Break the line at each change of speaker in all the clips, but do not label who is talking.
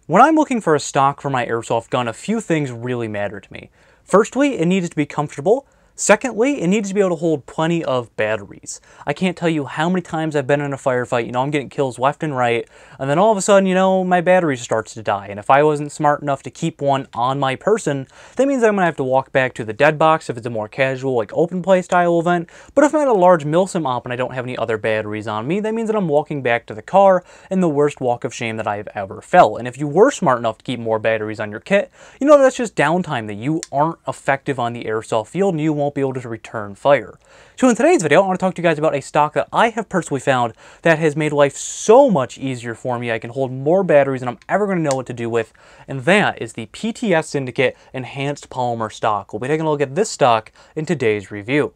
When I'm looking for a stock for my airsoft gun, a few things really matter to me. Firstly, it needs to be comfortable. Secondly, it needs to be able to hold plenty of batteries. I can't tell you how many times I've been in a firefight, I'm getting kills left and right, and then all of a sudden, my battery starts to die. And if I wasn't smart enough to keep one on my person, that means I'm going to have to walk back to the dead box if it's a more casual, like open play style event. But if I'm at a large milsim op and I don't have any other batteries on me, that means that I'm walking back to the car in the worst walk of shame that I've ever felt. And if you were smart enough to keep more batteries on your kit, that's just downtime that you aren't effective on the airsoft field and you won't be able to return fire. So in today's video, I want to talk to you guys about a stock that I have personally found that has made life so much easier for me. I can hold more batteries than I'm ever going to know what to do with, and that is the PTS Syndicate Enhanced Polymer Stock. We'll be taking a look at this stock in today's review.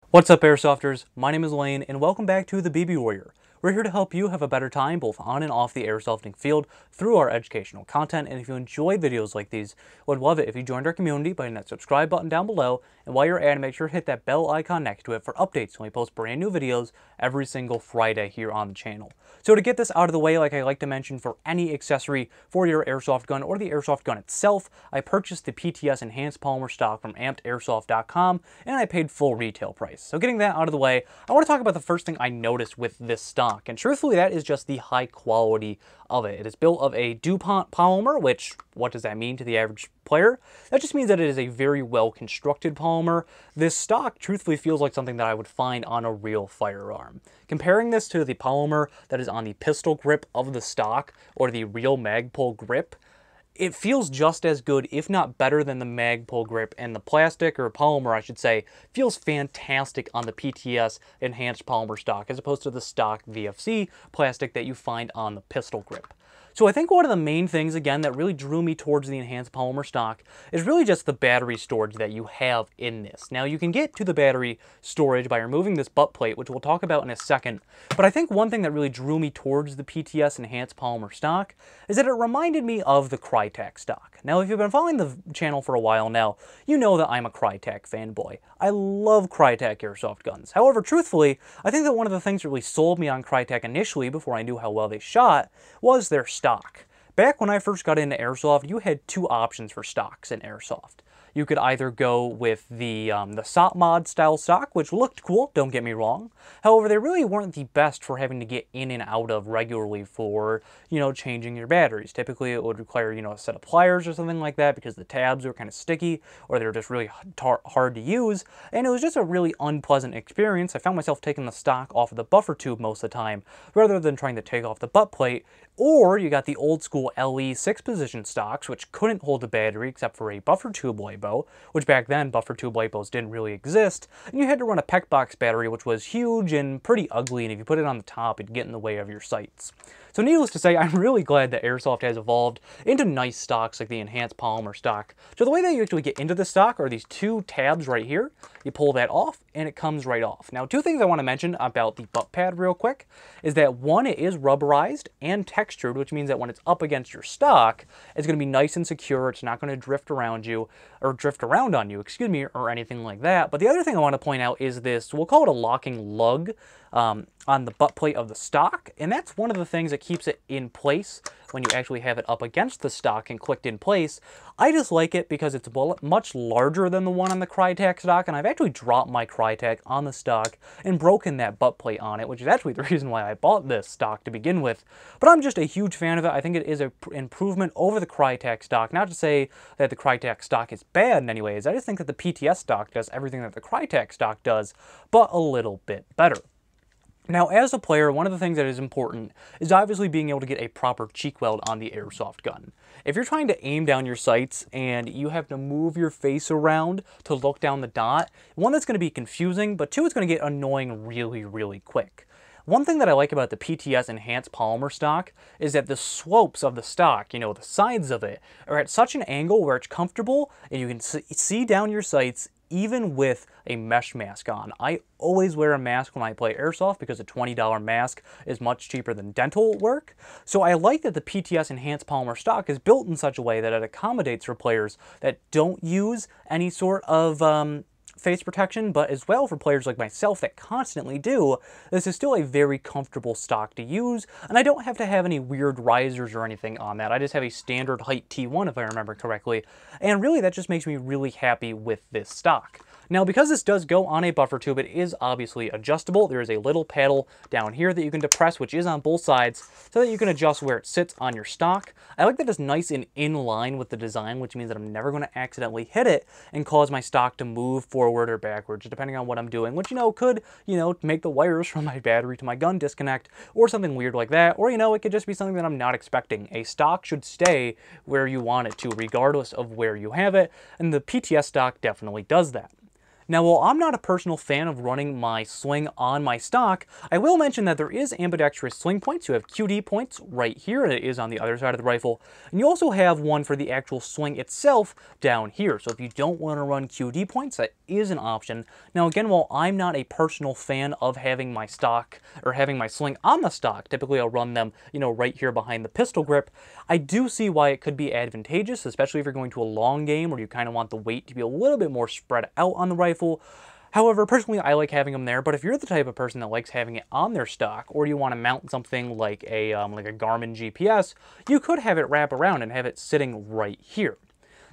What's up, Airsofters? My name is Lane, and welcome back to the BB Warrior. We're here to help you have a better time both on and off the airsofting field through our educational content, and if you enjoy videos like these, would love it if you joined our community by hitting that subscribe button down below, and while you're at it, make sure to hit that bell icon next to it for updates when we post brand new videos every single Friday here on the channel. So to get this out of the way, like I like to mention, for any accessory for your airsoft gun or the airsoft gun itself, I purchased the PTS Enhanced Polymer Stock from AmpedairSoft.com, and I paid full retail price. So getting that out of the way, I want to talk about the first thing I noticed with this stock. And truthfully, that is just the high quality of it. It is built of a DuPont polymer, which, what does that mean to the average player? That just means that it is a very well constructed polymer. This stock truthfully feels like something that I would find on a real firearm. Comparing this to the polymer that is on the pistol grip of the stock or the real Magpul grip, it feels just as good, if not better, than the Magpul grip, and the plastic, or polymer I should say, feels fantastic on the PTS Enhanced Polymer Stock, as opposed to the stock VFC plastic that you find on the pistol grip. So I think one of the main things, again, that really drew me towards the Enhanced Polymer Stock is really just the battery storage that you have in this. Now, you can get to the battery storage by removing this butt plate, which we'll talk about in a second, but I think one thing that really drew me towards the PTS Enhanced Polymer Stock is that it reminded me of the Crytek Stock. Now, if you've been following the channel for a while now, you know that I'm a Crytek fanboy. I love Crytek airsoft guns. However, truthfully, I think that one of the things that really sold me on Crytek initially, before I knew how well they shot, was their stock. Back when I first got into airsoft, you had two options for stocks in airsoft. You could either go with the SOP mod style stock, which looked cool, don't get me wrong. However, they really weren't the best for having to get in and out of regularly for, changing your batteries. Typically, it would require, a set of pliers or something like that because the tabs were kind of sticky or they were just really hard to use. And it was just a really unpleasant experience. I found myself taking the stock off of the buffer tube most of the time rather than trying to take off the butt plate. Or you got the old school LE 6-position stocks, which couldn't hold the battery except for a buffer tube LiPo, which back then buffer tube LiPos didn't really exist, and you had to run a PEC box battery, which was huge and pretty ugly, and if you put it on the top, it'd get in the way of your sights. So needless to say, I'm really glad that airsoft has evolved into nice stocks like the Enhanced Polymer Stock. So the way that you actually get into the stock are these two tabs right here. You pull that off, and it comes right off. Now, two things I want to mention about the butt pad real quick is that one, it is rubberized and textured, which means that when it's up against your stock, it's going to be nice and secure. It's not going to drift around you, or drift around on you, excuse me, or anything like that. But the other thing I want to point out is this, we'll call it a locking lug on the butt plate of the stock, and that's one of the things that keeps it in place when you actually have it up against the stock and clicked in place. I just like it because it's much larger than the one on the Crytek stock, and I've actually dropped my Crytek on the stock and broken that butt plate on it, which is actually the reason why I bought this stock to begin with. But I'm just a huge fan of it. I think it is an improvement over the Crytek stock. Not to say that the Crytek stock is bad in any ways. I just think that the PTS stock does everything that the Crytek stock does, but a little bit better. Now, as a player, one of the things that is important is obviously being able to get a proper cheek weld on the airsoft gun. If you're trying to aim down your sights and you have to move your face around to look down the dot, one, that's going to be confusing, but two, it's going to get annoying really, really quick. One thing that I like about the PTS Enhanced Polymer Stock is that the slopes of the stock, the sides of it, are at such an angle where it's comfortable and you can see down your sights even with a mesh mask on. I always wear a mask when I play airsoft because a $20 mask is much cheaper than dental work. So I like that the PTS Enhanced Polymer Stock is built in such a way that it accommodates for players that don't use any sort of face protection, but as well for players like myself that constantly do, this is still a very comfortable stock to use, and I don't have to have any weird risers or anything on that. I just have a standard height T1 if I remember correctly, and really that just makes me really happy with this stock. Now, because this does go on a buffer tube, it is obviously adjustable. There is a little paddle down here that you can depress, which is on both sides, so that you can adjust where it sits on your stock. I like that it's nice and in line with the design, which means that I'm never going to accidentally hit it and cause my stock to move forward or backwards, depending on what I'm doing, which, could, make the wires from my battery to my gun disconnect, or something weird like that, or, it could just be something that I'm not expecting. A stock should stay where you want it to, regardless of where you have it, and the PTS stock definitely does that. Now, while I'm not a personal fan of running my sling on my stock, I will mention that there is ambidextrous sling points. You have QD points right here, and it is on the other side of the rifle. And you also have one for the actual sling itself down here. So if you don't want to run QD points, that is an option. Now, again, while I'm not a personal fan of having my stock or having my sling on the stock, typically I'll run them, right here behind the pistol grip, I do see why it could be advantageous, especially if you're going to a long game where you kind of want the weight to be a little bit more spread out on the rifle. However, personally, I like having them there, but if you're the type of person that likes having it on their stock, or you want to mount something like a Garmin GPS, you could have it wrap around and have it sitting right here.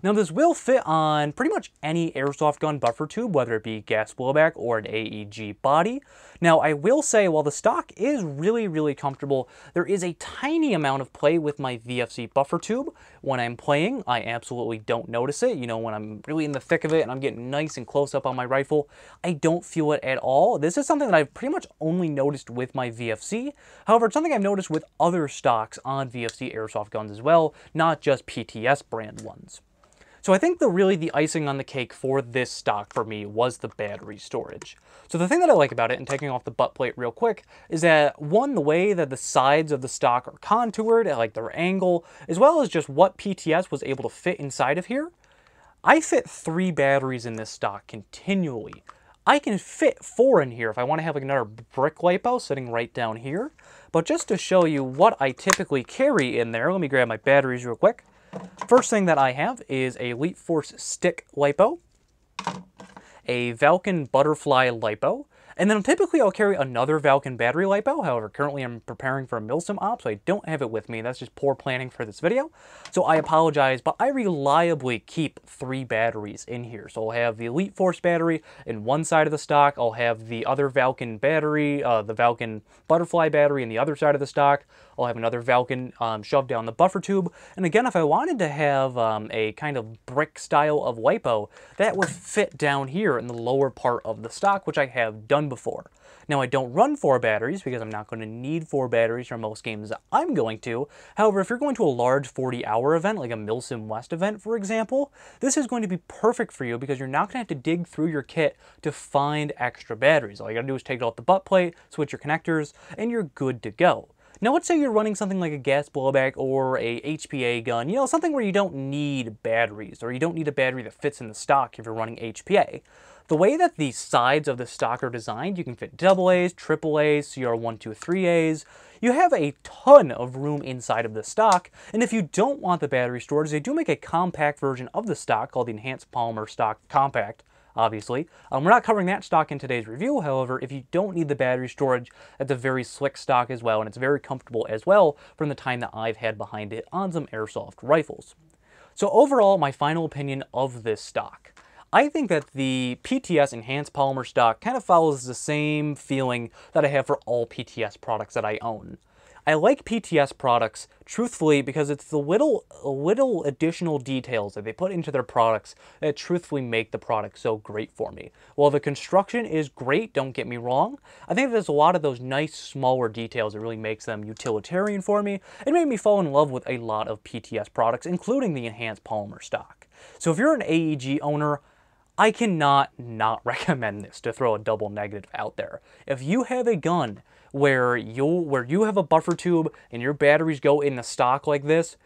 Now, this will fit on pretty much any airsoft gun buffer tube, whether it be gas blowback or an AEG body. Now, I will say, while the stock is really, really comfortable, there is a tiny amount of play with my VFC buffer tube. When I'm playing, I absolutely don't notice it. When I'm really in the thick of it and I'm getting nice and close up on my rifle, I don't feel it at all. This is something that I've pretty much only noticed with my VFC. However, it's something I've noticed with other stocks on VFC airsoft guns as well, not just PTS brand ones. So I think the icing on the cake for this stock for me was the battery storage. So the thing that I like about it, and taking off the butt plate real quick, is that one, the way that the sides of the stock are contoured, I like their angle, as well as just what PTS was able to fit inside of here. I fit 3 batteries in this stock continually. I can fit 4 in here if I want to have another brick LiPo sitting right down here. But just to show you what I typically carry in there, let me grab my batteries real quick. First thing that I have is a Elite Force stick LiPo, a Valken Butterfly LiPo, and then typically I'll carry another Valken battery LiPo. However, currently I'm preparing for a Milsim op, so I don't have it with me. That's just poor planning for this video. So I apologize, but I reliably keep 3 batteries in here. So I'll have the Elite Force battery in one side of the stock. I'll have the other Valken battery, the Valken Butterfly battery in the other side of the stock. I'll have another Valken shoved down the buffer tube. And again, if I wanted to have a kind of brick style of LiPo, that would fit down here in the lower part of the stock, which I have done before. Now, I don't run 4 batteries because I'm not going to need 4 batteries for most games that I'm going to. However, if you're going to a large 40-hour event, like a Milsim West event, for example, this is going to be perfect for you because you're not going to have to dig through your kit to find extra batteries. All you got to do is take it off the butt plate, switch your connectors, and you're good to go. Now, let's say you're running something like a gas blowback or a HPA gun, something where you don't need batteries, or you don't need a battery that fits in the stock if you're running HPA. The way that the sides of the stock are designed, you can fit AA's, AAA's, CR123As. You have a ton of room inside of the stock, and if you don't want the battery storage, they do make a compact version of the stock called the Enhanced Polymer Stock Compact. Obviously. We're not covering that stock in today's review, however, if you don't need the battery storage, that's a very slick stock as well, and it's very comfortable as well from the time that I've had behind it on some airsoft rifles. So overall, my final opinion of this stock. I think that the PTS Enhanced Polymer Stock kind of follows the same feeling that I have for all PTS products that I own. I like PTS products, truthfully, because it's the little additional details that they put into their products that truthfully make the product so great for me. While the construction is great, don't get me wrong, I think there's a lot of those nice, smaller details that really makes them utilitarian for me and made me fall in love with a lot of PTS products, including the Enhanced Polymer Stock. So if you're an AEG owner, I cannot not recommend this, to throw a double negative out there. If you have a gun where you have a buffer tube and your batteries go in the stock like this,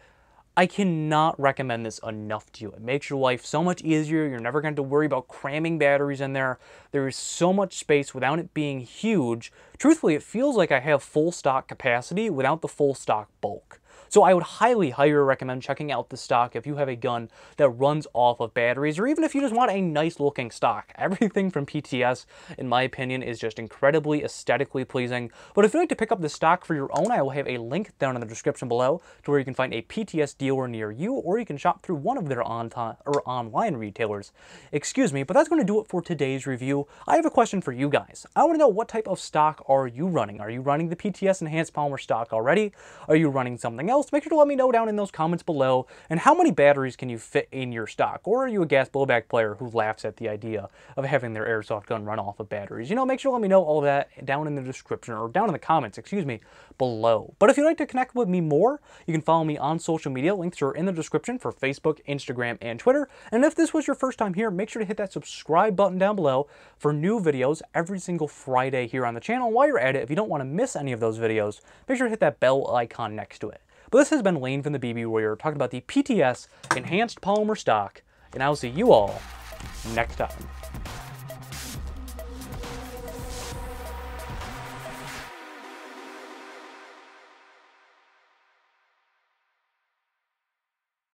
I cannot recommend this enough to you. It makes your life so much easier. You're never going to worry about cramming batteries in there. There is so much space without it being huge. Truthfully, it feels like I have full stock capacity without the full stock bulk. So I would highly recommend checking out the stock if you have a gun that runs off of batteries, or even if you just want a nice looking stock. Everything from PTS, in my opinion, is just incredibly aesthetically pleasing. But if you'd like to pick up the stock for your own, I will have a link down in the description below to where you can find a PTS dealer near you, or you can shop through one of their online retailers. Excuse me, but that's going to do it for today's review. I have a question for you guys. I want to know, what type of stock are you running? Are you running the PTS Enhanced Polymer Stock already? Are you running something else? Make sure to let me know down in those comments below. And how many batteries can you fit in your stock? Or are you a gas blowback player who laughs at the idea of having their airsoft gun run off of batteries? You know, make sure to let me know all that down in the description, or down in the comments, excuse me, below. But if you'd like to connect with me more, you can follow me on social media. Links are in the description for Facebook, Instagram, and Twitter. And if this was your first time here, make sure to hit that subscribe button down below for new videos every single Friday here on the channel. And while you're at it, if you don't want to miss any of those videos, make sure to hit that bell icon next to it. But this has been Lane from the BB Warrior, talking about the PTS Enhanced Polymer Stock, and I'll see you all next time.